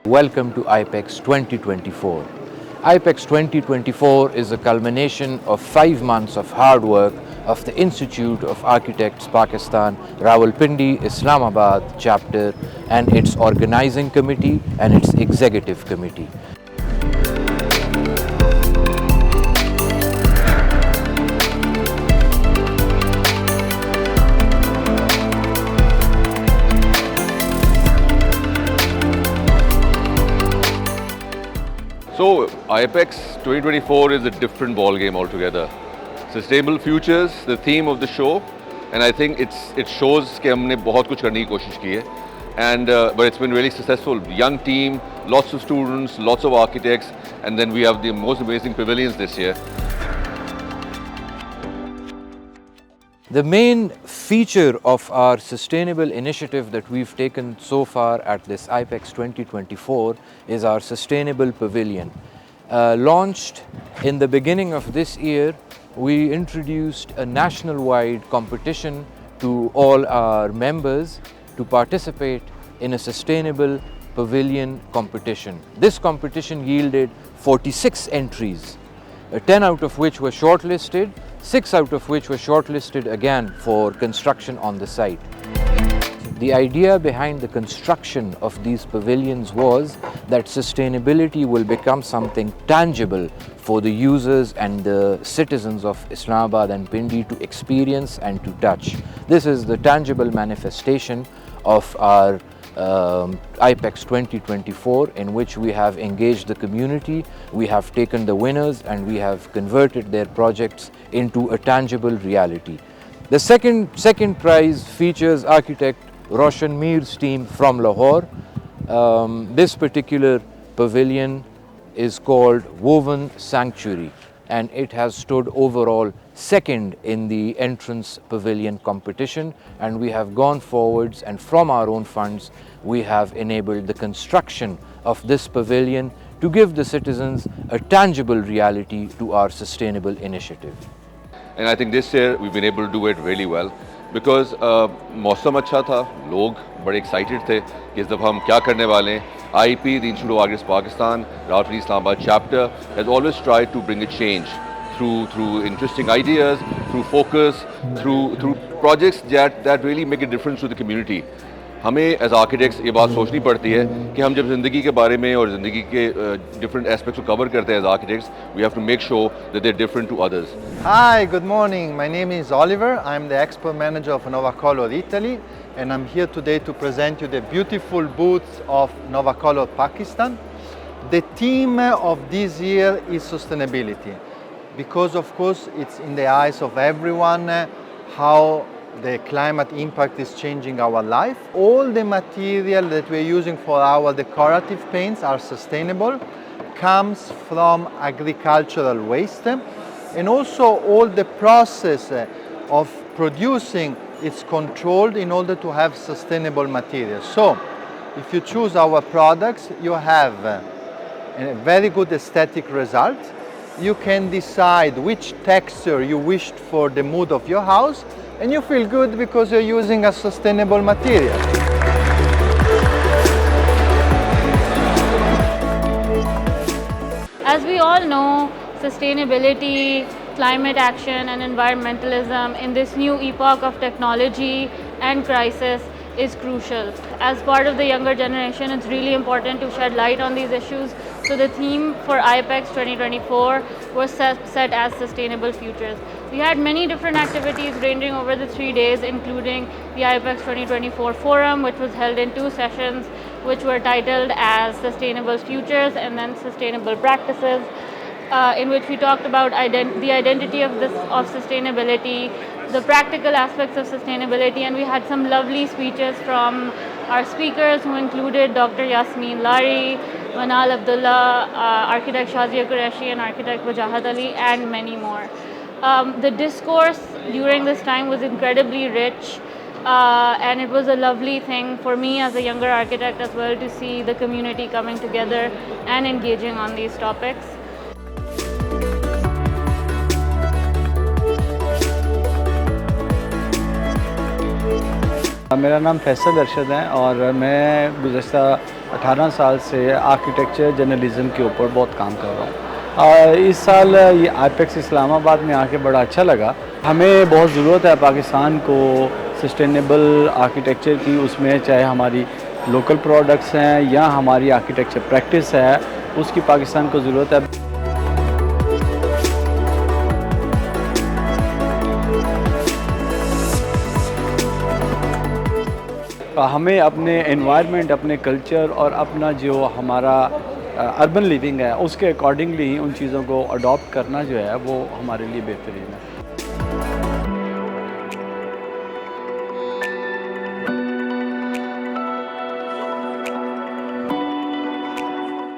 Welcome to IAPEX 2024. IAPEX 2024 is a culmination of 5 months of hard work of the Institute of Architects Pakistan, Rawalpindi-Islamabad chapter and its organizing committee and its executive committee. So IAPEX 2024 is a different ball game altogether. Sustainable futures, the theme of the show, and I think it shows कि हमने बहुत कुछ करने की कोशिश की है, and but it's been really successful. Young team, lots of students, lots of architects, and then we have the most amazing pavilions this year. The main feature of our sustainable initiative that we've taken so far at this IAPEX 2024 is our Sustainable Pavilion. Launched in the beginning of this year, we introduced a national-wide competition to all our members to participate in a Sustainable Pavilion competition. This competition yielded 46 entries, 10 out of which were shortlisted, 6 out of which were shortlisted again for construction on the site. The idea behind the construction of these pavilions was that sustainability will become something tangible for the users and the citizens of Islamabad and Pindi to experience and to touch. This is the tangible manifestation of our IAPEX 2024, in which we have engaged the community, we have taken the winners and we have converted their projects into a tangible reality. The second prize features architect Roshan Mir's team from Lahore. This particular pavilion is called Woven Sanctuary, and it has stood overall second in the entrance pavilion competition, and we have gone forwards and from our own funds we have enabled the construction of this pavilion to give the citizens a tangible reality to our sustainable initiative. And I think this year we've been able to do it really well because मौसम अच्छा था, लोग बड़े excited थे कि इस दफ़ा हम क्या करने वाले हैं. IEP, the Institute of Architects Pakistan, Rawalpindi-Islamabad chapter, has always tried to bring a change through interesting ideas, through focus, through projects that really make a difference to the community. हमें as architects ये बात सोचनी पड़ती है कि हम जब ज़िंदगी के बारे में और ज़िंदगी के different aspects को cover करते हैं as architects, we have to make sure that they're different to others. Hi, good morning. My name is Oliver. I'm the export manager of Novacolor Italy, and I'm here today to present you the beautiful booths of Novacolor Pakistan. The theme of this year is sustainability, because of course it's in the eyes of everyone how the climate impact is changing our life. All the material that we're using for our decorative paints are sustainable, comes from agricultural waste, and also all the process of producing is controlled in order to have sustainable materials. So if you choose our products, you have a very good aesthetic result. You can decide which texture you wished for the mood of your house, and you feel good because you're using a sustainable material. As we all know, sustainability, climate action and environmentalism in this new epoch of technology and crisis is crucial. As part of the younger generation, it's really important to shed light on these issues. So the theme for IAPEX 2024 was set as Sustainable Futures. We had many different activities ranging over the 3 days, including the IAPEX 2024 Forum, which was held in 2 sessions, which were titled as Sustainable Futures and then Sustainable Practices, in which we talked about the identity of sustainability, the practical aspects of sustainability, and we had some lovely speeches from our speakers who included Dr. Yasmin Lari, Manal Abdullah, architect Shazia Qureshi and architect Wajahat Ali, and many more. The discourse during this time was incredibly rich, and it was a lovely thing for me as a younger architect as well to see the community coming together and engaging on these topics. मेरा नाम फैसल अरशद है और मैं गुज़श्ता 18 साल से architecture journalism के ऊपर बहुत काम कर रहा हूँ। इस साल ये आईपेक्स इस्लामाबाद में आके बड़ा अच्छा लगा। हमें बहुत ज़रूरत है पाकिस्तान को सस्टेनेबल आर्किटेक्चर की, उसमें चाहे हमारी लोकल प्रोडक्ट्स हैं या हमारी आर्किटेक्चर प्रैक्टिस है, उसकी पाकिस्तान को ज़रूरत है। हमें अपने एनवायरनमेंट, अपने कल्चर और अपना जो हमारा अर्बन लिविंग है उसके अकॉर्डिंगली उन चीज़ों को अडॉप्ट करना जो है वो हमारे लिए बेहतरीन है।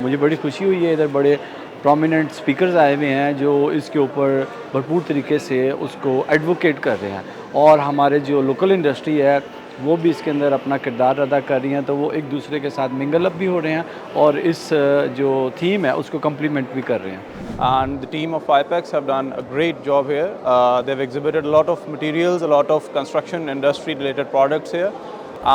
मुझे बड़ी खुशी हुई है, इधर बड़े प्रोमिनेंट स्पीकर्स आए हुए हैं जो इसके ऊपर भरपूर तरीके से उसको एडवोकेट कर रहे हैं, और हमारे जो लोकल इंडस्ट्री है वो भी इसके अंदर अपना किरदार अदा कर रही हैं, तो वो एक दूसरे के साथ मिंगल अप भी हो रहे हैं और इस जो थीम है उसको कम्प्लीमेंट भी कर रहे हैं। And the team of IAPEX have done a great job here. They've exhibited a lot of materials, a lot of construction industry related products here,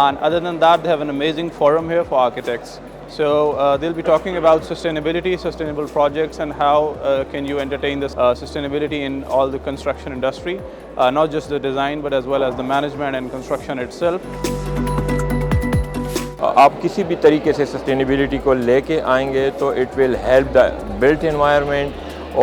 and other than that they have an amazing forum here for architects. So they'll be talking about sustainability, sustainable projects, and how can you entertain this sustainability in all the construction industry, not just the design but as well as the management and construction itself. आप किसी भी तरीके से sustainability को लेके आएंगे तो it will help the built environment,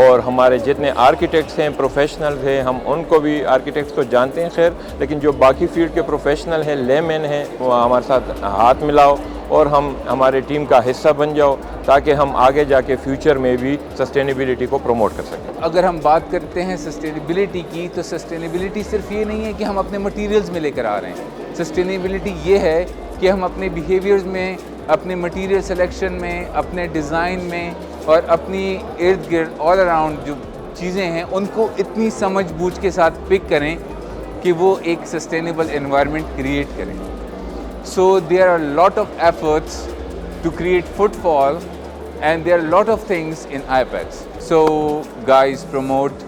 और हमारे जितने आर्किटेक्ट्स हैं, प्रोफेशनल्स हैं, हम उनको भी आर्किटेक्ट्स को जानते हैं खैर, लेकिन जो बाकी फील्ड के प्रोफेशनल हैं, लेमैन हैं, वो हमारे साथ हाथ मिलाओ और हम हमारे टीम का हिस्सा बन जाओ ताकि हम आगे जाके फ्यूचर में भी सस्टेनेबिलिटी को प्रमोट कर सकें। अगर हम बात करते हैं सस्टेनेबिलिटी की, तो सस्टेनेबिलिटी सिर्फ ये नहीं है कि हम अपने मटेरियल्स में लेकर आ रहे हैं। सस्टेनेबिलिटी ये है कि हम अपने बिहेवियर्स में, अपने मटेरियल सिलेक्शन में, अपने डिज़ाइन में और अपनी इर्द गिर्द ऑल अराउंड जो चीज़ें हैं उनको इतनी समझ बूझ के साथ पिक करें कि वो एक सस्टेनेबल एनवायरनमेंट क्रिएट करें। So there are a lot of efforts to create footfall, and there are a lot of things in IAPEX. So guys, promote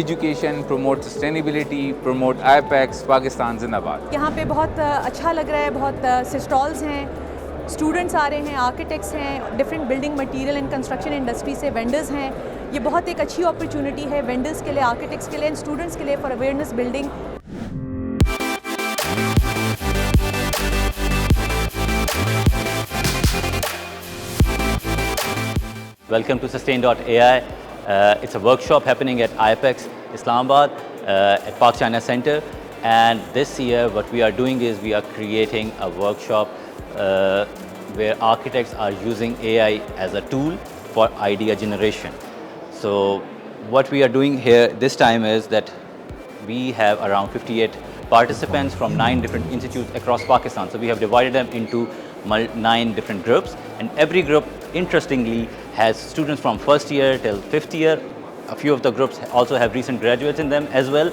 education, promote sustainability, promote IAPEX, Pakistan Zindabad. यहाँ पे बहुत अच्छा लग रहा है, बहुत से स्टॉल्स हैं, स्टूडेंट्स आ रहे हैं, आर्किटेक्ट्स हैं, different building material and construction industry से वेंडर्स हैं। ये बहुत एक अच्छी अपॉर्चुनिटी है वेंडर्स के लिए, आर्किटेक्ट्स के लिए एंड स्टूडेंट्स के लिए for awareness building. Welcome to Sustain.ai. It's a workshop happening at IAPEX Islamabad at Park China Center, and this year what we are doing is we are creating a workshop where architects are using AI as a tool for idea generation. So what we are doing here this time is that we have around 58 participants from 9 different institutes across Pakistan. So we have divided them into 9 different groups, and every group interestingly has students from first year till 5th year. A few of the groups also have recent graduates in them as well,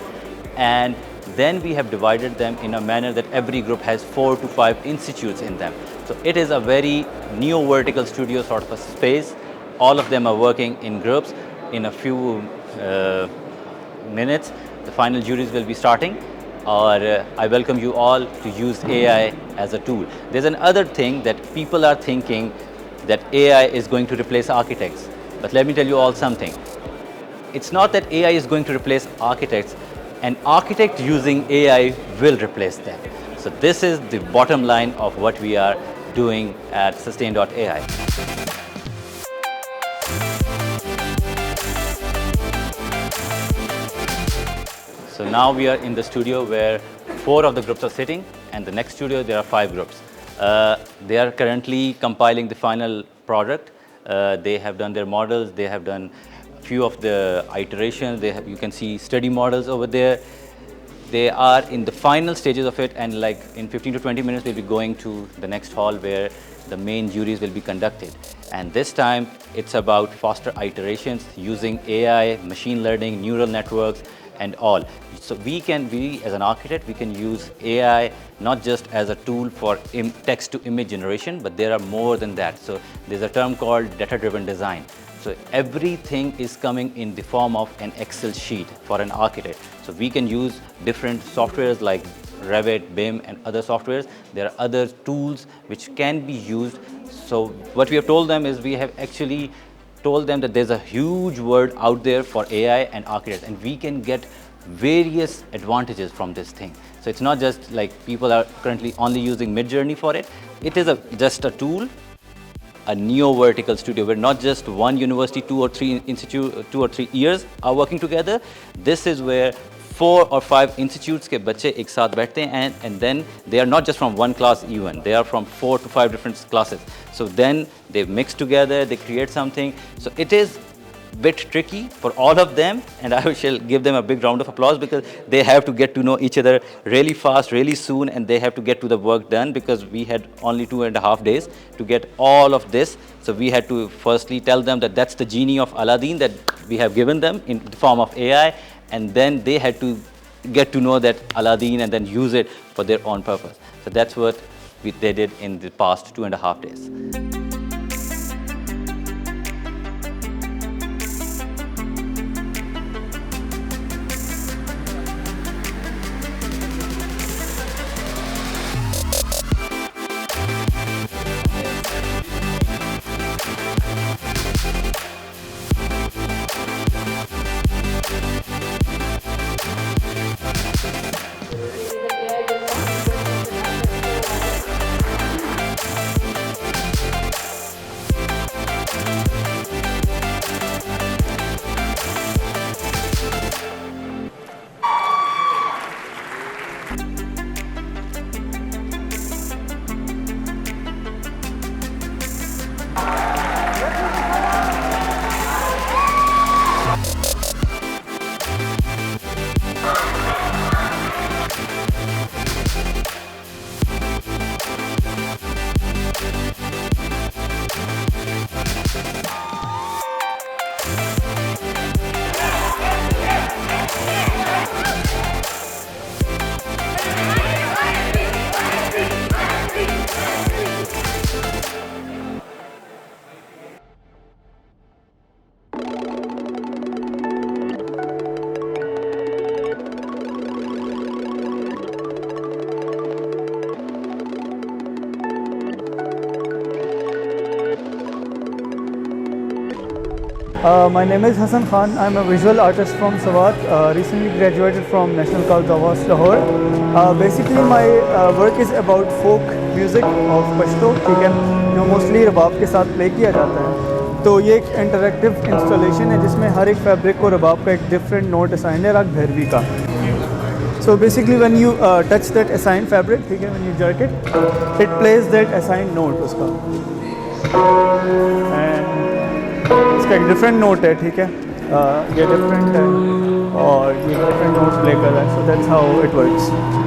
and then we have divided them in a manner that every group has 4 to 5 institutes in them. So it is a very neo-vertical studio sort of a space. All of them are working in groups. In a few minutes the final juries will be starting, or I welcome you all to use AI as a tool. There's another thing that people are thinking that AI is going to replace architects, but let me tell you all something. It's not that AI is going to replace architects. An architect using AI will replace them. So this is the bottom line of what we are doing at Sustain.ai. So now we are in the studio where 4 of the groups are sitting, and the next studio there are 5 groups. They are currently compiling the final product. They have done their models, they have done a few of the iterations, you can see study models over there. They are in the final stages of it, and like in 15 to 20 minutes they'll be going to the next hall where the main juries will be conducted. And this time it's about faster iterations using AI, machine learning, neural networks and all. So we as an architect, we can use AI not just as a tool for text to image generation, but there are more than that. So there's a term called data-driven design. So everything is coming in the form of an Excel sheet for an architect. So we can use different softwares like Revit, BIM and other softwares. There are other tools which can be used. So what we have told them is we have actually told them that there's a huge world out there for AI and architects, and we can get various advantages from this thing. So it's not just like people are currently only using Midjourney for it. It is just a tool, a neo-vertical studio where not just one university, 2 or 3 institute, 2 or 3 years are working together. This is where 4 or 5 institutes के बच्चे एक साथ बैठते हैं, and then they are not just from one class even, they are from 4 to 5 different classes. So then they mix together, they create something. So it is bit tricky for all of them, and I shall give them a big round of applause because they have to get to know each other really fast, really soon, and they have to get to the work done because we had only 2.5 days to get all of this. So we had to firstly tell them that that's the genie of Aladdin that we have given them in the form of AI, and then they had to get to know that Aladdin and then use it for their own purpose. So that's what they did in the past 2.5 days. My name is Hassan Khan. I'm a visual artist from Swat. Recently graduated from National College of Lahore. Basically, my work is about folk music of Pashto, ठीक है, जो mostly रबाब के साथ play किया जाता है. तो ये एक interactive installation है जिसमें हर एक fabric को रबाब का एक different note assign है, राग भैरवी का. So basically, when you touch that assigned fabric, ठीक है, when you jerk it, it plays that assigned note उसका. And इसका एक डिफरेंट नोट है, ठीक है, ये डिफरेंट है और ये डिफरेंट नोट्स प्ले कर रहा है. So that's how it works.